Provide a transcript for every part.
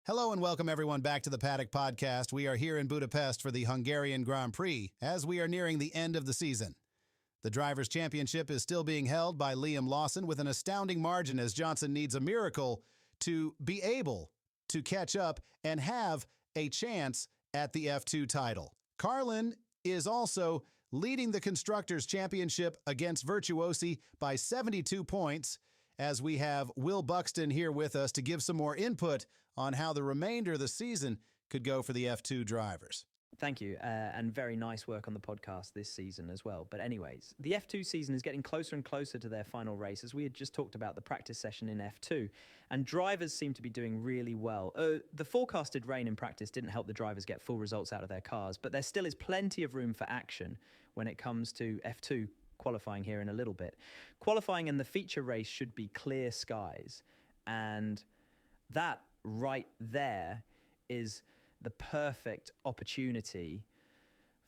Hello and welcome everyone back to the Paddock Podcast. We are here in Budapest for the Hungarian Grand Prix as we are nearing the end of the season. The Drivers' Championship is still being held by Liam Lawson with an astounding margin as Johnson needs a miracle to be able to catch up and have a chance at the F2 title. Carlin is also leading the Constructors' Championship against Virtuosi by 72 points as we have Will Buxton here with us to give some more input on how the remainder of the season could go for the F2 drivers. Thank you, and very nice work on the podcast this season as well. But anyways, the F2 season is getting closer and closer to their final race, as we had just talked about the practice session in F2, and drivers seem to be doing really well. The forecasted rain in practice didn't help the drivers get full results out of their cars, but there still is plenty of room for action when it comes to F2 qualifying here in a little bit. Qualifying in the feature race should be clear skies, and that right there is the perfect opportunity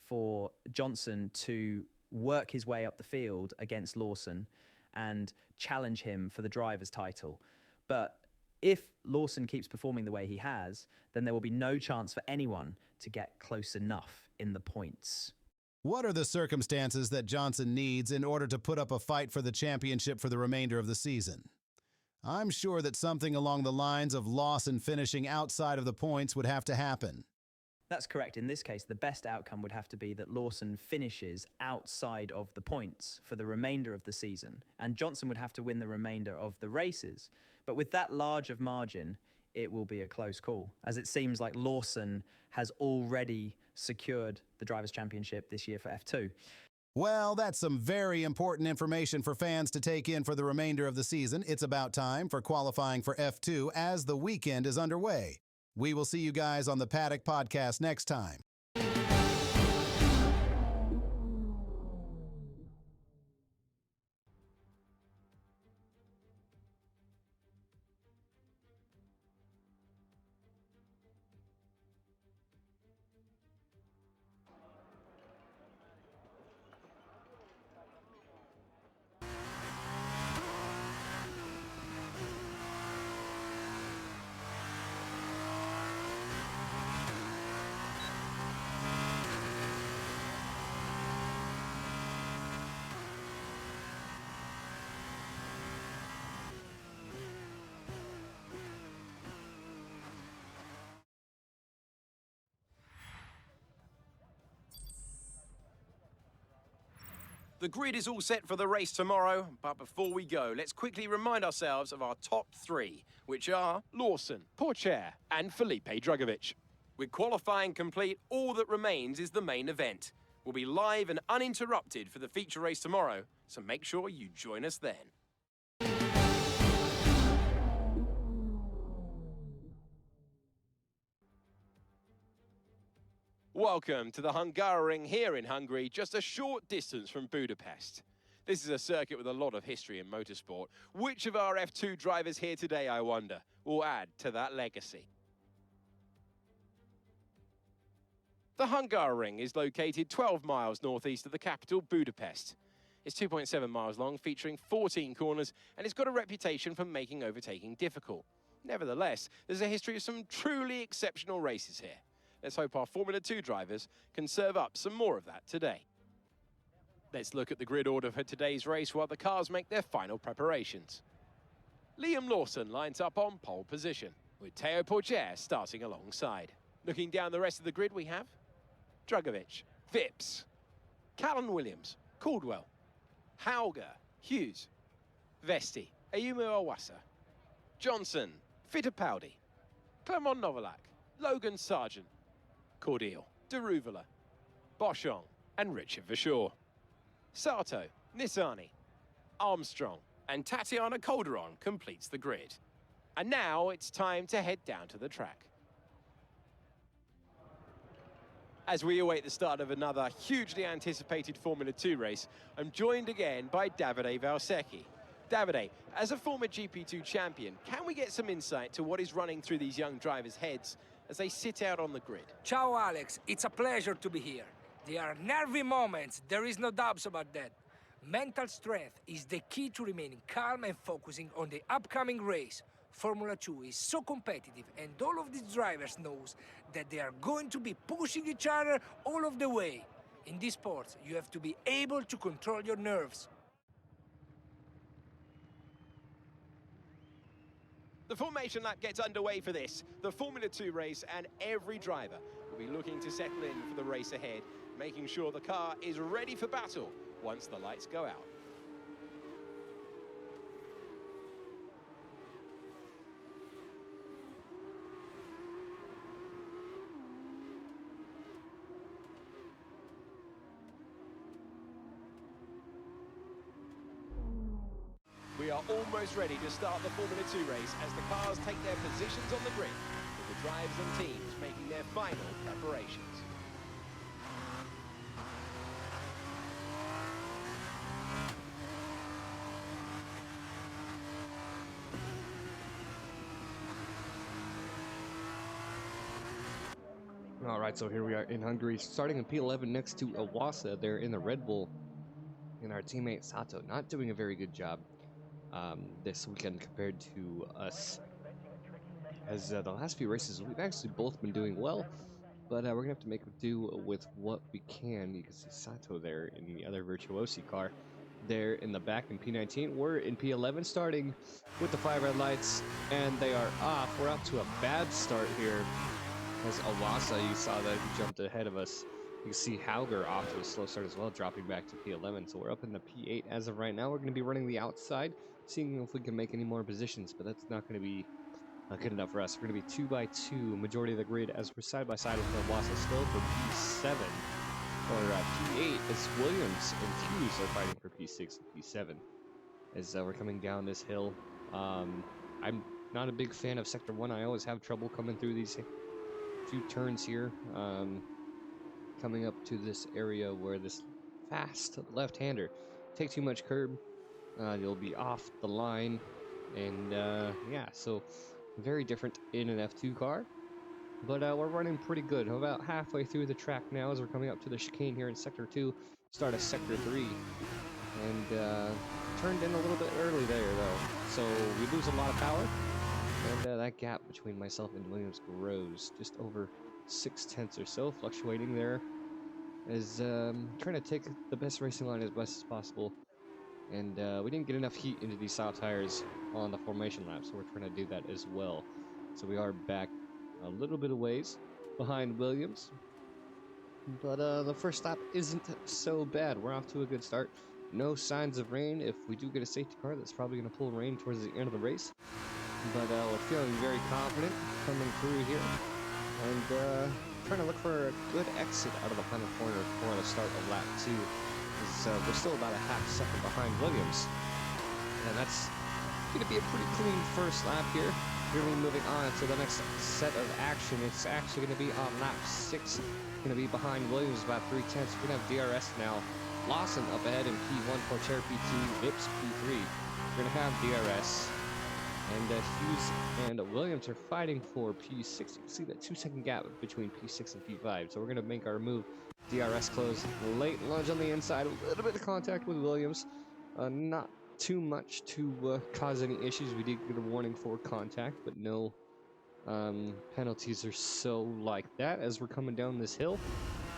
for Johnson to work his way up the field against Lawson and challenge him for the driver's title. But if Lawson keeps performing the way he has, then there will be no chance for anyone to get close enough in the points. What are the circumstances that Johnson needs in order to put up a fight for the championship for the remainder of the season? I'm sure that something along the lines of Lawson finishing outside of the points would have to happen. That's correct. In this case, the best outcome would have to be that Lawson finishes outside of the points for the remainder of the season, and Johnson would have to win the remainder of the races. But with that large of margin, it will be a close call, as it seems like Lawson has already secured the Drivers' Championship this year for F2. Well, that's some very important information for fans to take in for the remainder of the season. It's about time for qualifying for F2 as the weekend is underway. We will see you guys on the Paddock Podcast next time. The grid is all set for the race tomorrow, but before we go, let's quickly remind ourselves of our top three, which are Lawson, Pourchaire, and Felipe Drugovich. With qualifying complete, all that remains is the main event. We'll be live and uninterrupted for the feature race tomorrow, so make sure you join us then. Welcome to the Hungaroring here in Hungary, just a short distance from Budapest. This is a circuit with a lot of history in motorsport. Which of our F2 drivers here today, I wonder, will add to that legacy? The Hungaroring is located 12 miles northeast of the capital, Budapest. It's 2.7 miles long, featuring 14 corners, and it's got a reputation for making overtaking difficult. Nevertheless, there's a history of some truly exceptional races here. Let's hope our Formula 2 drivers can serve up some more of that today. Let's look at the grid order for today's race while the cars make their final preparations. Liam Lawson lines up on pole position, with Teo Pourchaire starting alongside. Looking down the rest of the grid, we have Drugovich, Vips, Callan Williams, Caldwell, Hauger, Hughes, Vesti, Ayumu Awasa, Johnson, Fittipaldi, Clement Novalak, Logan Sargent, Cordial, Deruvala, Boschong, and Richard Verschoor. Sato, Nissani, Armstrong, and Tatiana Calderon completes the grid. And now it's time to head down to the track. As we await the start of another hugely anticipated Formula 2 race, I'm joined again by Davide Valsecchi. Davide, as a former GP2 champion, can we get some insight to what is running through these young drivers' heads as they sit out on the grid? Ciao, Alex. It's a pleasure to be here. There are nervy moments, there is no doubts about that. Mental strength is the key to remaining calm and focusing on the upcoming race. Formula 2 is so competitive, and all of these drivers knows that they are going to be pushing each other all of the way. In this sport, you have to be able to control your nerves. The formation lap gets underway for this, the Formula 2 race, and every driver will be looking to settle in for the race ahead, making sure the car is ready for battle once the lights go out. We are almost ready to start the Formula 2 race as the cars take their positions on the grid, with the drivers and teams making their final preparations. All right, so here we are in Hungary, starting in P11 next to Iwasa there in the Red Bull, and our teammate Sato not doing a very good job this weekend compared to us. As the last few races, we've actually both been doing well, but we're gonna have to make do with what we can. You can see Sato there in the other Virtuosi car. There in the back in P19, we're in P11 starting with the 5 red lights, and they are off. We're up to a bad start here. As Iwasa, you saw that he jumped ahead of us. You can see Hauger off to a slow start as well, dropping back to P11. So we're up in the P8 as of right now. We're going to be running the outside, seeing if we can make any more positions, but that's not going to be good enough for us. We're going to be 2 by 2, majority of the grid, as we're side by side with Iwasa still for P7. Or P8, as Williams and Hughes are fighting for P6 and P7. As we're coming down this hill. I'm not a big fan of Sector 1. I always have trouble coming through these few turns here, coming up to this area where this fast left-hander take too much curb, you'll be off the line, and yeah, so very different in an F2 car, but we're running pretty good. We're about halfway through the track now as we're coming up to the chicane here in Sector 2, start of Sector 3, and turned in a little bit early there though, so we lose a lot of power. And that gap between myself and Williams grows just over 0.6 or so, fluctuating there. As trying to take the best racing line as best as possible. And we didn't get enough heat into these soft tires on the formation lap, so we're trying to do that as well. So we are back a little bit of ways behind Williams. But the first lap isn't so bad. We're off to a good start. No signs of rain. If we do get a safety car, that's probably going to pull rain towards the end of the race. But we're feeling very confident coming through here, and trying to look for a good exit out of the final corner for the start of lap 2. We're still about a half second behind Williams, and that's going to be a pretty clean first lap here. Really moving on to the next set of action. It's actually going to be on lap 6. Going to be behind Williams about 0.3. We're going to have DRS now. Lawson up ahead in P1, Porter P2, Vips P3. We're going to have DRS. And Hughes and Williams are fighting for P6. You can see that 2-second gap between P6 and P5. So we're going to make our move. DRS close. Late lunge on the inside. A little bit of contact with Williams. Not too much to cause any issues. We did get a warning for contact, but no penalties or so like that. As we're coming down this hill,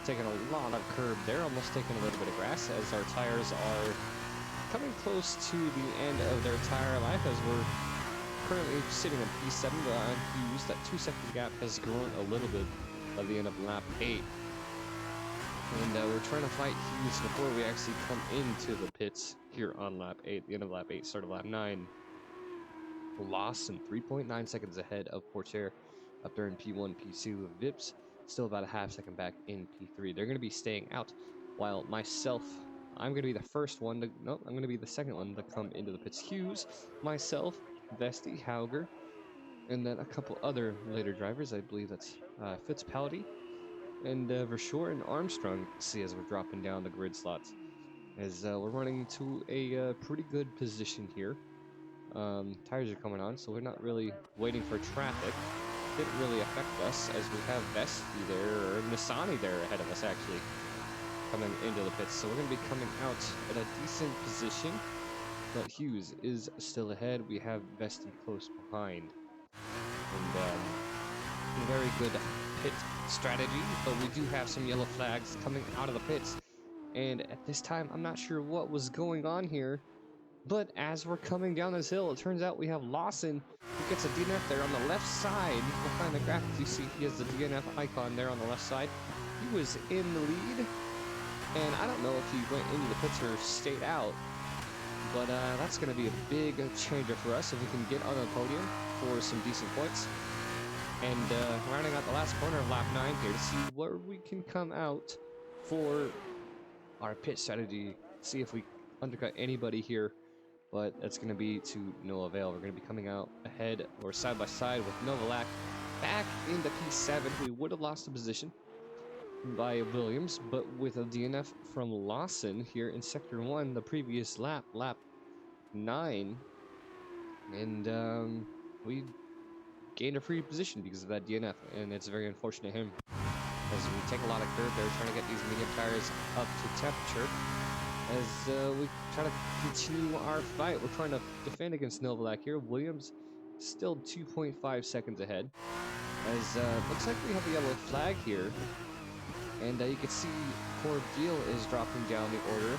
taking a lot of curb there. Almost taking a little bit of grass as our tires are coming close to the end of their tire life, as we're currently sitting on P7 behind Hughes. That 2-second gap has grown a little bit by the end of lap 8. And we're trying to fight Hughes before we actually come into the pits here on lap 8, the end of lap 8, start of lap 9. Lawson 3.9 seconds ahead of Porter up there in P1, P2 of Vips, still about a half second back in P3. They're going to be staying out, while myself, I'm going to be the first one to, no, I'm going to be the second one to come into the pits. Hughes, myself, Vesti, Hauger, and then a couple other later drivers. I believe that's Fittipaldi and Verschoor and Armstrong. You can see as we're dropping down the grid slots, as we're running to a pretty good position here. Tires are coming on, so we're not really waiting for traffic. Didn't really affect us, as we have Vesti there, or Nissani there ahead of us actually, coming into the pits. So we're going to be coming out at a decent position. but Hughes is still ahead. We have Vesti close behind. And very good pit strategy, but we do have some yellow flags coming out of the pits. And at this time, I'm not sure what was going on here, but as we're coming down this hill, it turns out we have Lawson who gets a DNF there on the left side. Behind the graphic, you see he has the DNF icon there on the left side. He was in the lead, and I don't know if he went into the pits or stayed out, but that's going to be a big changer for us if we can get on the podium for some decent points. And rounding out the last corner of lap 9 here to see where we can come out for our pit strategy, see if we undercut anybody here, but that's going to be to no avail. We're going to be coming out ahead or side by side with Novalak back into P7. We would have lost the position by Williams, but with a DNF from Lawson here in Sector 1 the previous lap, lap 9, and we gained a free position because of that DNF, and it's very unfortunate him as we take a lot of curve there, trying to get these medium tires up to temperature as we try to continue our fight. We're trying to defend against Novalak here. Williams still 2.5 seconds ahead, as looks like we have a yellow flag here, and you can see Corbeil is dropping down the order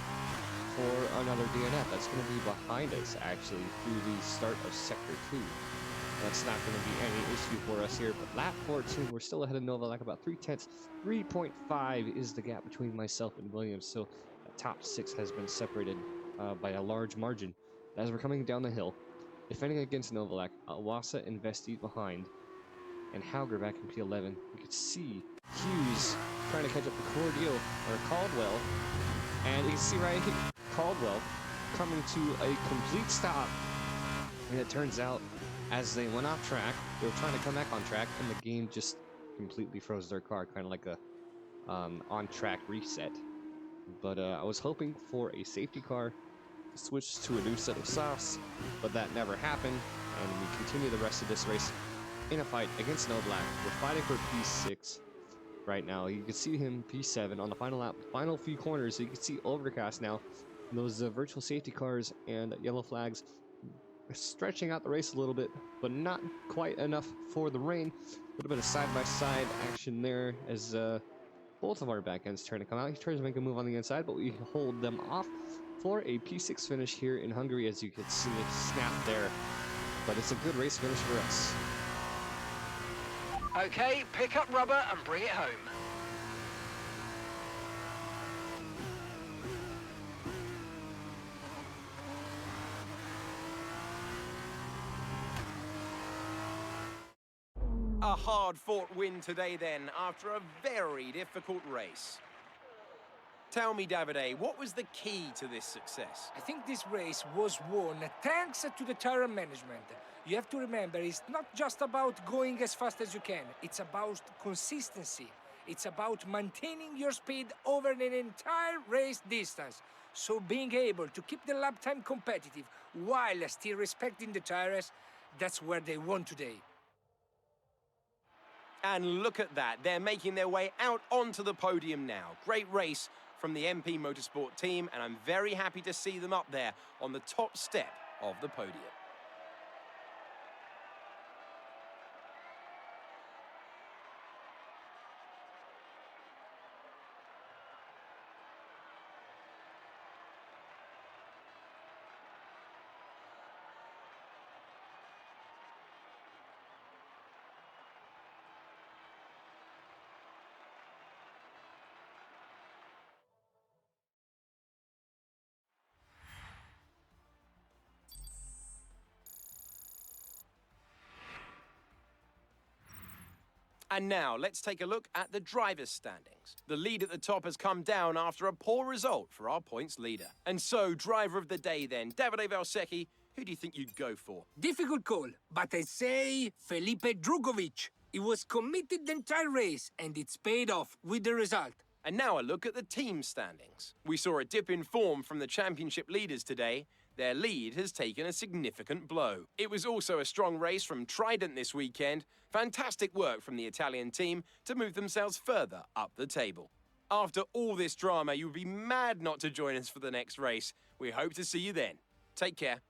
for another DNF. That's going to be behind us actually through the start of Sector 2. That's not going to be any issue for us here, but lap 14, we're still ahead of Novalak about 3/10. 3.5 is the gap between myself and Williams, so the top 6 has been separated by a large margin. As we're coming down the hill, defending against Novalak, Awasa and Vesti behind, and Hauger back in P11. You can see Hughes trying to catch up to Corbeil, or Caldwell, and you can see right here, Caldwell coming to a complete stop, and it turns out as they went off track, they were trying to come back on track, and the game just completely froze their car, kind of like a on-track reset. But I was hoping for a safety car to switch to a new set of softs, but that never happened, and we continue the rest of this race in a fight against Novalak. We're fighting for P6 right now. You can see him P7 on the final lap, final few corners. So you can see overcast now. Those virtual safety cars and yellow flags stretching out the race a little bit, but not quite enough for the rain. A little bit of side-by-side action there as both of our back ends trying to come out. He tries to make a move on the inside, but we hold them off for a P6 finish here in Hungary, as you can see it snap there. But it's a good race finish for us. Okay, pick up rubber and bring it home. A hard-fought win today then, after a very difficult race. Tell me, Davide, what was the key to this success? I think this race was won thanks to the tire management. You have to remember, it's not just about going as fast as you can. It's about consistency. It's about maintaining your speed over an entire race distance. So being able to keep the lap time competitive while still respecting the tires, that's where they won today. And look at that, they're making their way out onto the podium now. Great race from the MP Motorsport team, and I'm very happy to see them up there on the top step of the podium. And now, let's take a look at the drivers' standings. The lead at the top has come down after a poor result for our points leader. And so, driver of the day then, Davide Valsecchi, who do you think you'd go for? Difficult call, but I say Felipe Drugovic. He was committed the entire race, and it's paid off with the result. And now a look at the team standings. We saw a dip in form from the championship leaders today. Their lead has taken a significant blow. It was also a strong race from Trident this weekend. Fantastic work from the Italian team to move themselves further up the table. After all this drama, you would be mad not to join us for the next race. We hope to see you then. Take care.